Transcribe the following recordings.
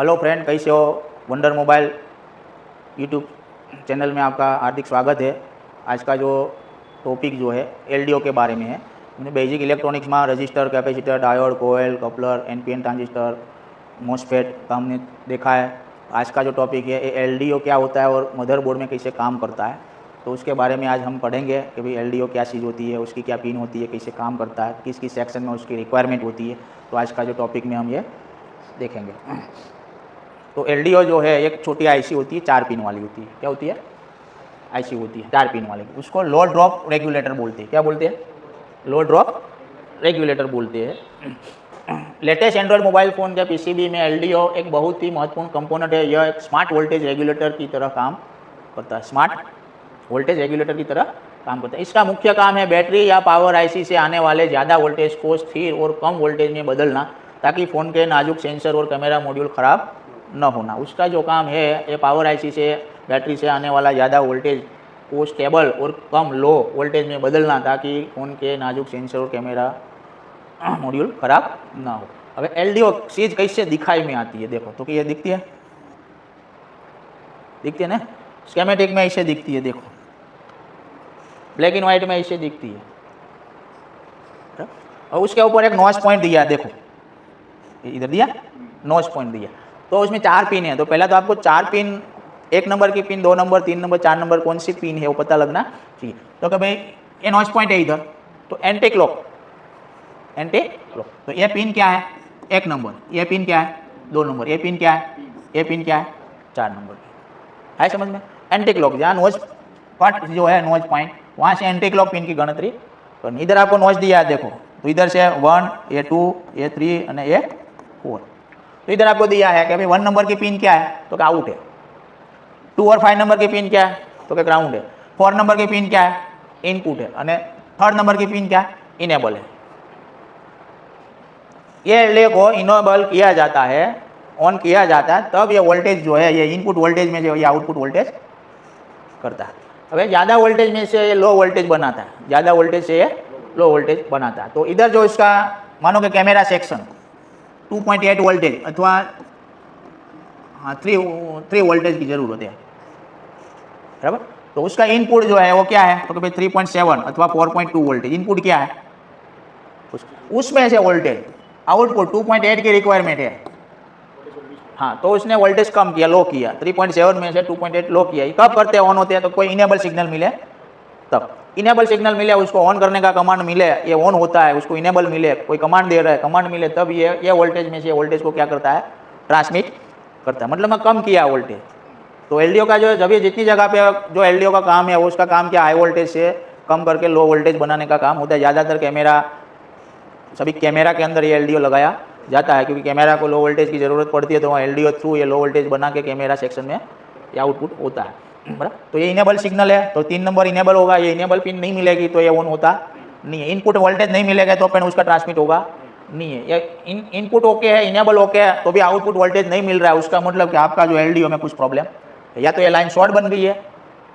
Hello friend, कैसे हो। Wonder mobile YouTube channel में आपका हार्दिक स्वागत है। आज का जो टॉपिक जो है एलडीओ के बारे में है। हमने बेसिक इलेक्ट्रॉनिक्स में रजिस्टर, कैपेसिटर, डायोड, कोयल, कपलर, एनपीएन ट्रांजिस्टर, मॉसफेट का हमने देखा है। आज का जो टॉपिक है एलडीओ क्या होता है और मदरबोर्ड में कैसे काम करता है, तो उसके बारे में आज हम पढ़ेंगे कि भाई एलडीओ क्या चीज़ होती है, उसकी क्या पिन होती है, कैसे काम करता है, किस किस सेक्शन में उसकी रिक्वायरमेंट होती है। तो आज का जो टॉपिक में हम ये देखेंगे। तो एलडीओ जो है एक छोटी आईसी होती है, 4 पिन वाली होती है। क्या होती है? आईसी होती है 4 पिन वाली। उसको लो ड्रॉप रेगुलेटर बोलते हैं। क्या बोलते हैं? लो ड्रॉप रेगुलेटर बोलते हैं। लेटेस्ट एंड्रॉयड मोबाइल फ़ोन के पीसीबी में एलडीओ एक बहुत ही महत्वपूर्ण कंपोनेंट है। यह एक स्मार्ट वोल्टेज रेगुलेटर की तरह काम करता है। स्मार्ट वोल्टेज रेगुलेटर की तरह काम करता है। इसका मुख्य काम है बैटरी या पावर आईसी से आने वाले ज़्यादा वोल्टेज को स्थिर और कम वोल्टेज में बदलना, ताकि फ़ोन के नाजुक सेंसर और कैमरा मॉड्यूल ख़राब न होना। उसका जो काम है ये पावर आईसी से बैटरी से आने वाला ज़्यादा वोल्टेज को स्टेबल और कम लो वोल्टेज में बदलना, ताकि फ़ोन के नाजुक सेंसर और कैमरा मॉड्यूल ख़राब ना हो। अब एलडीओ चीज़ कैसे दिखाई में आती है, देखो तो कि ये दिखती है ना, स्केमेटिक में ऐसे दिखती है। देखो ब्लैक एंड वाइट में ऐसे दिखती है। और उसके ऊपर एक नॉइज पॉइंट दिया है। देखो इधर दिया नॉइज पॉइंट दिया। तो उसमें 4 पिन है। तो पहला तो आपको 4 पिन, 1 नंबर की पिन, 2 नंबर, 3 नंबर, 4 नंबर कौन सी पिन है वो पता लगना चाहिए। तो कि भाई ये नॉइज पॉइंट है इधर, तो एंटी क्लॉक तो ये पिन क्या है? 1 नंबर। ये पिन क्या है? 2 नंबर। ये पिन क्या है? ये पिन क्या है? 4 नंबर है। समझ में? एंटी क्लॉक जहाँ नॉइज पॉइंट जो है, नॉइज पॉइंट, वहाँ से एंटी क्लॉक पिन की गणतरी करनी। इधर आपको नॉइज दिया है, देखो तो इधर से 1, ये 2, ये 3 और ये 4। तो इधर आपको दिया है कि भाई 1 नंबर की पिन क्या है, तो क्या आउट है। 2 और 5 नंबर की पिन क्या है, तो क्या ग्राउंड है। 4 नंबर की पिन क्या है, इनपुट है। और 3rd नंबर की पिन क्या है, इनेबल है। ये रिले को इनेबल किया जाता है, ऑन किया जाता है, तब ये वोल्टेज जो है ये इनपुट वोल्टेज में जो ये आउटपुट वोल्टेज करता है। अब ज़्यादा वोल्टेज में से ये लो वोल्टेज बनाता है, ज़्यादा वोल्टेज से ये लो वोल्टेज बनाता है। तो इधर जो इसका मानो कि कैमरा सेक्शन 2.8 वोल्टेज अथवा 3 वोल्टेज की ज़रूरत है, बराबर। तो उसका इनपुट जो है वो क्या है, तो भाई 3.7 अथवा 4.2 वोल्टेज इनपुट क्या है, उसमें से वोल्टेज आउटपुट 2.8 की रिक्वायरमेंट है। हाँ, तो उसने वोल्टेज कम किया, लो किया, 3.7 में से 2.8 लो किया। कब करते हैं? ऑन होते हैं तो कोई इनेबल सिग्नल मिले तब। इनेबल सिग्नल मिले, उसको ऑन करने का कमांड मिले, ये ऑन होता है, उसको इनेबल मिले, कोई कमांड दे रहा है, कमांड मिले, तब ये वोल्टेज में से वोल्टेज को क्या करता है, ट्रांसमिट करता है। मतलब मैं कम किया वोल्टेज। तो एलडीओ का जो जब ये जितनी जगह पे जो एलडीओ का काम है उसका काम क्या, हाई वोल्टेज से कम करके लो वोल्टेज बनाने का काम होता है। ज़्यादातर कैमरा, सभी कैमरा के अंदर ये एलडीओ लगाया जाता है, क्योंकि कैमरा को लो वोल्टेज की ज़रूरत पड़ती है, तो वहाँ एलडीओ थ्रू ये लो वोल्टेज बना के कैमरा सेक्शन में ये आउटपुट होता है, बराबर। तो ये इनेबल सिग्नल है, तो 3 नंबर इनेबल होगा। ये इनेबल पिन नहीं मिलेगी तो ये ऑन होता नहीं है। इनपुट वोल्टेज नहीं मिलेगा तो अपन उसका ट्रांसमिट होगा नहीं है। ये इनपुट ओके है, इनेबल ओके है, तो भी आउटपुट वोल्टेज नहीं मिल रहा है, उसका मतलब कि आपका जो एलडीओ में कुछ प्रॉब्लम है, या तो ये लाइन शॉर्ट बन गई है,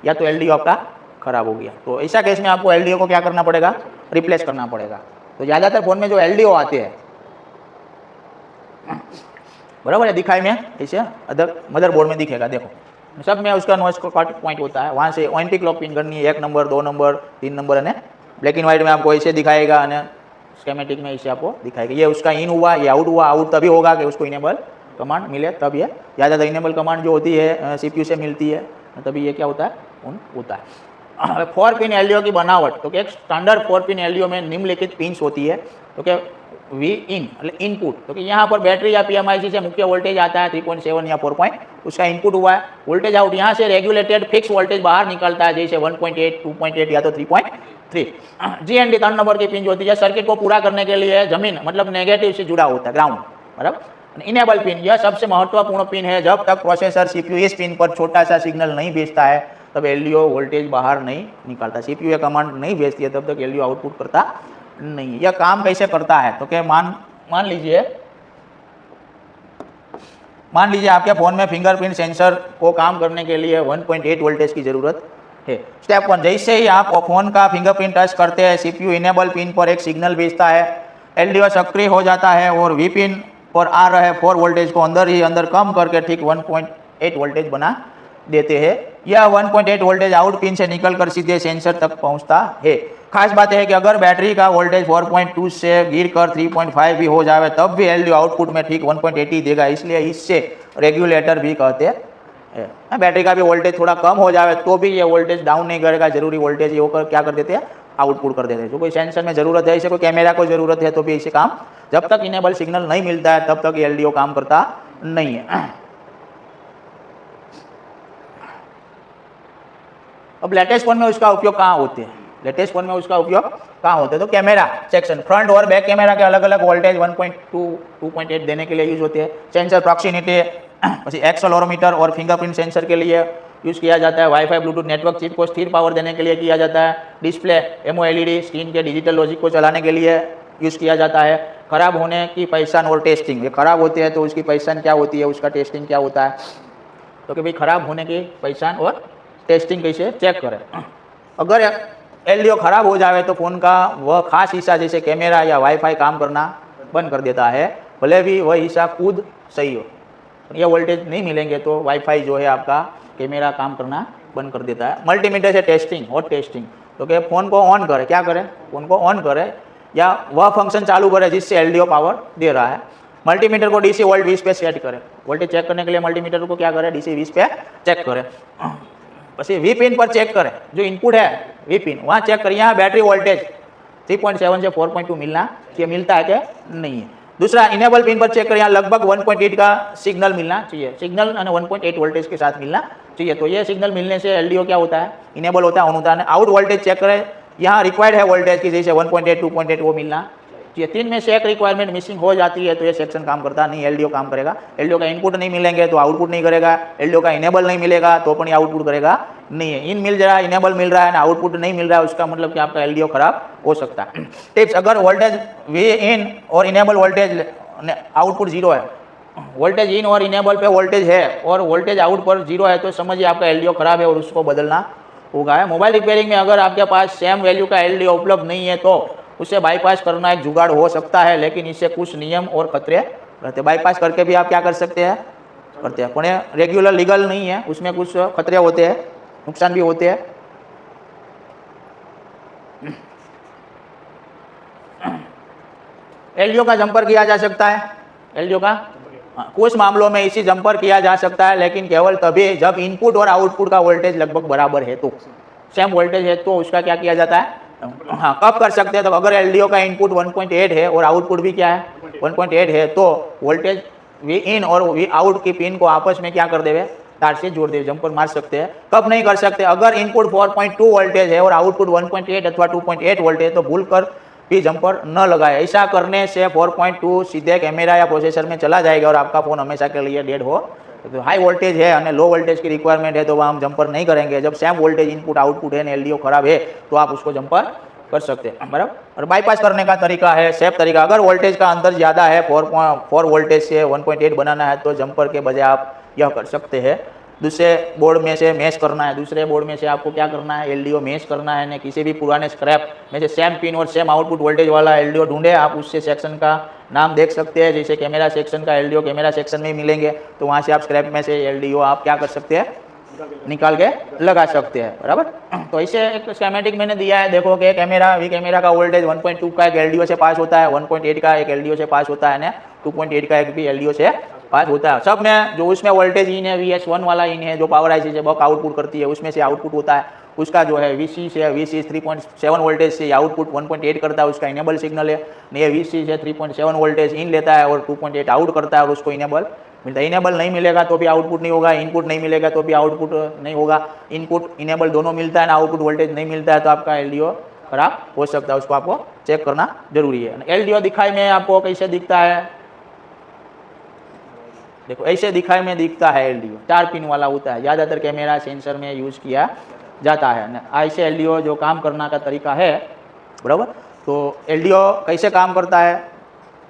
या तो एलडीओ आपका खराब हो गया। तो ऐसा केस में आपको एलडीओ को क्या करना पड़ेगा, रिप्लेस करना पड़ेगा। तो ज़्यादातर फोन में जो एलडीओ आते हैं, बराबर है, दिखाई में ऐसे अदर मदरबोर्ड में दिखेगा। देखो सब में उसका नॉइज पॉइंट होता है, वहाँ से एंटी क्लॉक पिन करनी है, 1 नंबर, 2 नंबर, 3 नंबर, है ब्लैक एंड वाइट में आपको ऐसे दिखाएगा, है स्केमेटिक में ऐसे आपको दिखाएगा। ये उसका इन हुआ, ये आउट हुआ। आउट तभी होगा कि उसको इनेबल कमांड मिले, तब ये ज़्यादातर इनेबल कमांड जो होती है सीपीयू से मिलती है, तभी ये क्या होता है, ऑन होता है। 4 पिन एलडीओ की बनावट, तो एक स्टैंडर्ड 4 पिन एलडीओ में निम्नलिखित पिन्स होती है। तो क्या वी इन मतलब इनपुट, तो कि यहाँ पर बैटरी या पीएमआईसी से मुख्य वोल्टेज आता है 3.7 या 4 पॉइंट, उसका इनपुट हुआ है। वोल्टेज आउट, यहाँ से रेगुलेटेड फिक्स वोल्टेज बाहर निकलता है, जैसे 1.8, 2.8 या तो 3.3। जीएनडी 3 नंबर की पिन जो होती है सर्किट को पूरा करने के लिए जमीन मतलब नेगेटिव से जुड़ा होता है, ग्राउंड, बराबर। इनेबल पिन, यह सबसे महत्वपूर्ण पिन है। जब तक प्रोसेसर सीपीयू इस पिन पर छोटा सा सिग्नल नहीं भेजता है तब एलडीओ वोल्टेज बाहर नहीं निकालता। सीपीयू ये कमांड नहीं भेजती है तब तक एलडीओ आउटपुट करता नहीं। यह काम कैसे करता है, तो क्या मान लीजिए आपके फ़ोन में फिंगरप्रिंट सेंसर को काम करने के लिए 1.8 वोल्टेज की ज़रूरत है। स्टेप 1, जैसे ही आप फ़ोन का फिंगरप्रिंट टच करते हैं, सीपीयू इनेबल पिन पर एक सिग्नल भेजता है, एलडीओ सक्रिय हो जाता है और वी पिन और आ रहे 4 वोल्टेज को अंदर ही अंदर कम करके ठीक 1.8 वोल्टेज बना देते हैं। यह 1.8 वोल्टेज आउट पिन से निकलकर सीधे सेंसर तक पहुंचता है। खास बात है कि अगर बैटरी का वोल्टेज 4.2 से गिरकर 3.5 भी हो जाए तब भी एलडीओ आउटपुट में ठीक 1.8 ही देगा, इसलिए इससे रेगुलेटर भी कहते हैं। बैटरी का भी वोल्टेज थोड़ा कम हो जाए तो भी ये वोल्टेज डाउन नहीं करेगा, जरूरी वोल्टेज ये होकर क्या कर देते हैं, आउटपुट कर देते हैं। जो कोई सेंसर में जरूरत है, इसे कोई कैमरा को जरूरत है तो भी इसे काम, जब तक इनेबल सिग्नल नहीं मिलता है तब तक एलडीओ काम करता नहीं है। अब लेटेस्ट फोन में उसका उपयोग कहाँ होते हैं, लेटेस्ट फोन में उसका उपयोग कहाँ होते हैं, तो कैमरा सेक्शन, फ्रंट और बैक कैमरा के अलग अलग वोल्टेज 1.2 2.8 देने के लिए यूज होते हैं। सेंसर प्रॉक्सिमिटी પછી एक्सेलेरोमीटर और फिंगरप्रिंट सेंसर के लिए यूज़ किया जाता है। वाईफाई ब्लूटूथ नेटवर्क चिप को स्थिर पावर देने के लिए किया जाता है। डिस्प्ले एमओएलईडी स्क्रीन के डिजिटल लॉजिक को चलाने के लिए यूज़ किया जाता है। खराब होने की पहचान और टेस्टिंग, ये खराब होते हैं तो उसकी पहचान क्या होती है, उसका टेस्टिंग क्या होता है, तो कि भाई खराब होने की पहचान और टेस्टिंग कैसे चेक करें। अगर एलडीओ खराब हो जाए तो फ़ोन का वह खास हिस्सा जैसे कैमरा या वाईफाई काम करना बंद कर देता है, भले भी वह हिस्सा खुद सही हो। ये वोल्टेज नहीं मिलेंगे तो वाईफाई जो है आपका कैमरा काम करना बंद कर देता है। मल्टीमीटर से टेस्टिंग, हॉट टेस्टिंग, तो कि फ़ोन को ऑन करे, क्या करे, फ़ोन को ऑन करे या वह फंक्शन चालू करे जिससे एलडीओ पावर दे रहा है। मल्टीमीटर को डीसी वोल्ट 20 पे सेट करे, वोल्टेज चेक करने के लिए मल्टीमीटर को क्या करे, डीसी 20 पे चेक करे। પછી વી પિન પર ચેક કરે, जो इनपुट है वी पिन वहाँ चेक करें, यहाँ बैटरी वोल्टेज 3.7 से 4.2 मिलता है कि नहीं है। दूसरा इनेबल पिन पर चेक करें, यहाँ लगभग 1.8 का सिग्नल मिलना चाहिए, सिग्नल 1.8 वोल्टेज के साथ मिलना चाहिए। तो ये सिग्नल मिलने से एलडीओ क्या होता है, इनेबल होता है, ऑन होता है। आउट वोल्टेज चेक करें, यहाँ रिक्वायर्ड है वोल्टेज की जैसे 1.8 2.8 वो मिलना चाहिए। 3 में से एक रिक्वायरमेंट मिसिंग हो जाती है तो ये सेक्शन काम करता नहीं, एलडीओ काम करेगा। एलडीओ का इनपुट नहीं मिलेंगे तो आउटपुट नहीं करेगा, एलडीओ का इनेबल नहीं मिलेगा तो पण आउटपुट करेगा नहीं है। इन मिल रहा है, इनेबल मिल रहा है ना आउटपुट नहीं मिल रहा है, उसका मतलब कि आपका एलडीओ खराब हो सकता है। टिप्स, अगर वोल्टेज वी इन और इनेबल वोल्टेज आउटपुट 0 है, वोल्टेज इन और इनेबल पे वोल्टेज है और वोल्टेज आउट पर 0 है तो समझिए आपका एलडीओ खराब है और उसको बदलना होगा। मोबाइल रिपेयरिंग में अगर आपके पास सेम वैल्यू का एलडीओ उपलब्ध नहीं है तो उसे बाईपास करना एक जुगाड़ हो सकता है, लेकिन इससे कुछ नियम और खतरे रहते हैं। बाईपास करके भी आप क्या कर सकते हैं, करते हैं, पर रेगुलर लीगल नहीं है, उसमें कुछ खतरे होते हैं, नुकसान भी होते हैं। एलडीओ का जंपर किया जा सकता है, एलडीओ का कुछ मामलों में इसी जंपर किया जा सकता है, लेकिन केवल तभी जब इनपुट और आउटपुट का वोल्टेज लगभग बराबर है, तो सेम वोल्टेज है तो उसका क्या किया जाता है, हाँ कब कर सकते हैं, तो अगर एलडीओ का इनपुट 1.8 है और आउटपुट भी क्या है 1.8 है तो वोल्टेज वी इन और वी आउट की पिन को आपस में क्या कर देवे, तार से जोड़ देवे, जंपर मार सकते हैं। कब नहीं कर सकते, अगर इनपुट 4.2 वोल्टेज है और आउटपुट 1.8 अथवा 2.8 वोल्टेज है तो भूल कर भी जंपर न लगाए। ऐसा करने से 4.2 सीधे कैमरा या प्रोसेसर में चला जाएगा और आपका फ़ोन हमेशा के लिए डेड हो। तो हाई वोल्टेज है और लो वोल्टेज की रिक्वायरमेंट है तो वहाँ हम जंपर नहीं करेंगे। जब सेम वोल्टेज इनपुट आउटपुट है, एलडीओ खराब है तो आप उसको जंपर कर सकते हैं, बराबर। और बाईपास करने का तरीका है सेफ तरीका, अगर वोल्टेज का अंतर ज़्यादा है 4 वोल्टेज से 1.8 बनाना है तो जंपर के बजाय आप यह कर सकते हैं, दूसरे बोर्ड में से मैच करना है, दूसरे बोर्ड में से आपको क्या करना है, एलडीओ मैच करना है। न किसी भी पुराने स्क्रैप में से सेम पिन और सेम आउटपुट वोल्टेज वाला एलडीओ ढूंढे, आप उससे सेक्शन का नाम देख सकते हैं, जैसे कैमरा सेक्शन का एलडीओ कैमरा सेक्शन में मिलेंगे तो वहाँ से आप स्क्रैप में से एलडीओ आप क्या कर सकते हैं, निकाल के लगा सकते हैं, बराबर। तो इसे एक स्कीमेटिक मैंने दिया है, देखो कि कैमरा वी कैमरा का वोल्टेज 1.2 का एक एलडीओ से पास होता है, 1.8 का एक एलडीओ से पास होता है, 2.8 का एक भी एलडीओ से पास होता है। सब में जो उसमें वोल्टेज इन है VS1 वाला इन है जो पावर आईसी से बक आउटपुट करती है, उसमें से आउटपुट होता है उसका जो है VC से, VC 3.7 वोल्टेज से आउटपुट 1.8 करता है, उसका इनेबल सिग्नल है। ये VC से 3.7 वोल्टेज इन लेता है और 2.8 आउट करता है और उसको इनेबल मिलता है। इनेबल नहीं मिलेगा तो भी आउटपुट नहीं होगा, इनपुट नहीं मिलेगा तो भी आउटपुट नहीं होगा। इनपुट इनेबल दोनों मिलता है ना, आउटपुट वोल्टेज नहीं मिलता है तो आपका एलडीओ खराब हो सकता है, उसको आपको चेक करना जरूरी है। एलडीओ दिखाई में आपको कैसे दिखता है, देखो ऐसे दिखाई में दिखता है एलडीओ, 4 पिन वाला होता है, ज़्यादातर कैमरा सेंसर में यूज़ किया जाता है। ऐसे एलडीओ जो काम करना का तरीका है, बराबर। तो एलडीओ कैसे काम करता है,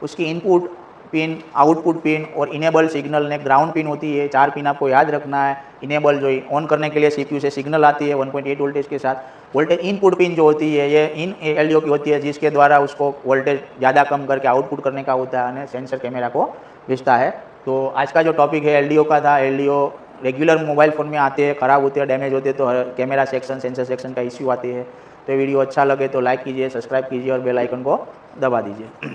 उसकी इनपुट पिन, आउटपुट पिन और इनेबल सिग्नल ने ग्राउंड पिन होती है, 4 पिन आपको याद रखना है। इनेबल जो ऑन करने के लिए सीपीयू से सिग्नल आती है 1.8 वोल्टेज के साथ। वोल्टेज इनपुट पिन जो होती है ये इन एलडीओ की होती है, जिसके द्वारा उसको वोल्टेज ज़्यादा कम करके आउटपुट करने का होता है, सेंसर कैमरा को बेचता है। तो आज का जो टॉपिक है LDO का था। LDO रेगुलर मोबाइल फ़ोन में आते हैं, ख़राब होते हैं, डैमेज होते हैं, तो कैमरा सेक्शन, सेंसर सेक्शन का इश्यू आते हैं। तो वीडियो अच्छा लगे तो लाइक कीजिए, सब्सक्राइब कीजिए और बेल आइकन को दबा दीजिए।